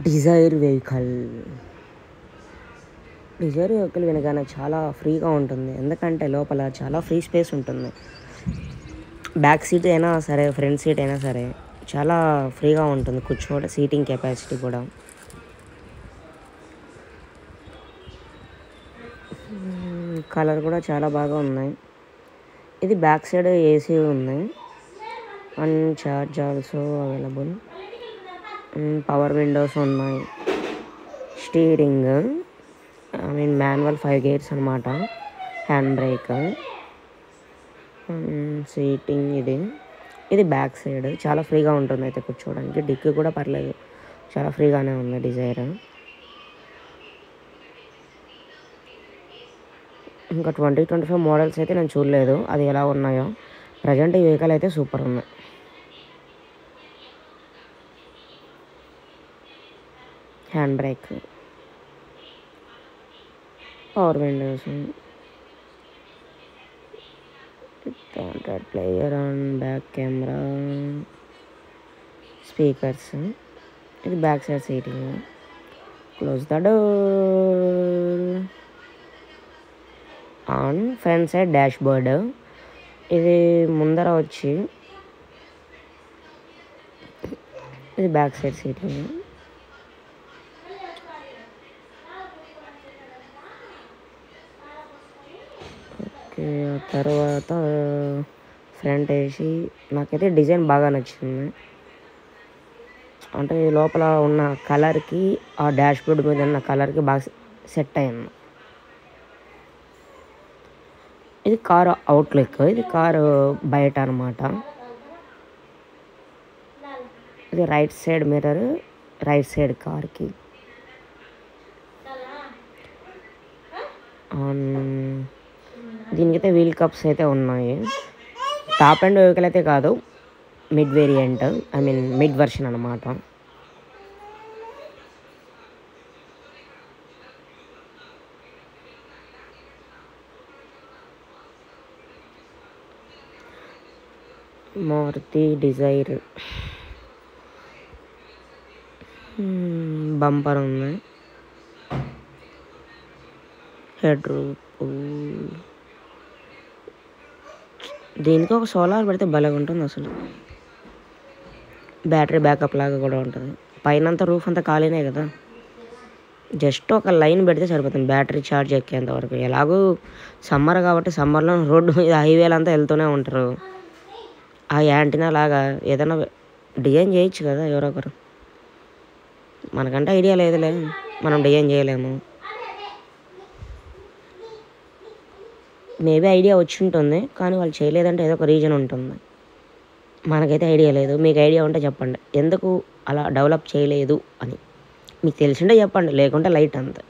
Dzire vehicle. Dzire vehicle వినగానే చాలా ఫ్రీగా ఉంటుంది, ఎందుకంటే లోపల చాలా ఫ్రీ స్పేస్ ఉంటుంది. బ్యాక్ సీట్ అయినా సరే, ఫ్రంట్ సీట్ అయినా సరే చాలా ఫ్రీగా ఉంటుంది కూర్చోవడం. సీటింగ్ కెపాసిటీ కూడా కలర్ కూడా చాలా బాగా ఉన్నాయి. ఇది బ్యాక్ సైడ్ ఏసీ ఉన్నాయి and charge also available. Power Windows ఉన్నాయి. స్టీరింగ్ మాన్యువల్ 5 గేర్స్ అనమాట. Hand brake, seating. ఇది బ్యాక్ సైడ్ చాలా ఫ్రీగా ఉంటుంది అయితే కూర్చోవడానికి. డిక్కీ కూడా పర్లేదు, చాలా ఫ్రీగానే ఉంది డిజైర్. ఇంకా 2025 మోడల్స్ అయితే నేను చూడలేదు అది ఎలా ఉన్నాయో. ప్రజెంట్ ఈ వెహికల్ అయితే సూపర్ ఉన్నాయి. Hand brake, power windows, player and back camera, speakers. ఇది back side seating. Close the door. On front side dashboard. ఇది ముందర వచ్చి ఇది బ్యాక్ సైడ్ సీటింగ్. ఓకే, తర్వాత ఫ్రంట్ ఏసీ. నాకైతే డిజైన్ బాగా నచ్చింది, అంటే లోపల ఉన్న కలర్కి ఆ డాష్ బోర్డ్ మీద ఉన్న కలర్కి బాగా సెట్ అయింది. ఇది కారు అవుట్లుక్, ఇది కారు బయట అనమాట. ఇది right side mirror, right side కార్కి. దీనికైతే వీల్ కప్స్ అయితే ఉన్నాయి. టాప్ అండ్ వెహికల్ అయితే కాదు, మిడ్ వేరియంట్, మిడ్ వర్షన్ అనమాట. మారుతి డిజైర్. బంపర్ ఉంది, హెడ్ రూప్. దీనికి ఒక సోలార్ పెడితే భలేగా ఉంటుంది అసలు. బ్యాటరీ బ్యాకప్ లాగా కూడా ఉంటుంది. పైన అంతా రూఫ్ అంతా ఖాళీనే కదా, జస్ట్ ఒక లైన్ పెడితే సరిపోతుంది బ్యాటరీ ఛార్జ్ ఎక్కేంత వరకు. ఎలాగో సమ్మర్ కాబట్టి సమ్మర్లో రోడ్డు మీద హైవేలు అంతా వెళ్తూనే ఉంటారు. ఆ యాంటీనా లాగా ఏదైనా డిజైన్ చేయొచ్చు కదా ఎవరొకరు. మనకంటే ఐడియా లేదులే, మనం డిజైన్ చేయలేము. మేబీ ఐడియా వచ్చి ఉంటుంది, కానీ వాళ్ళు చేయలేదంటే ఏదో ఒక రీజన్ ఉంటుంది. మనకైతే ఐడియా లేదు. మీకు ఐడియా ఉంటే చెప్పండి, ఎందుకు అలా డెవలప్ చేయలేదు అని. మీకు తెలిసింటే చెప్పండి, లేకుంటే లైట్ అంతే.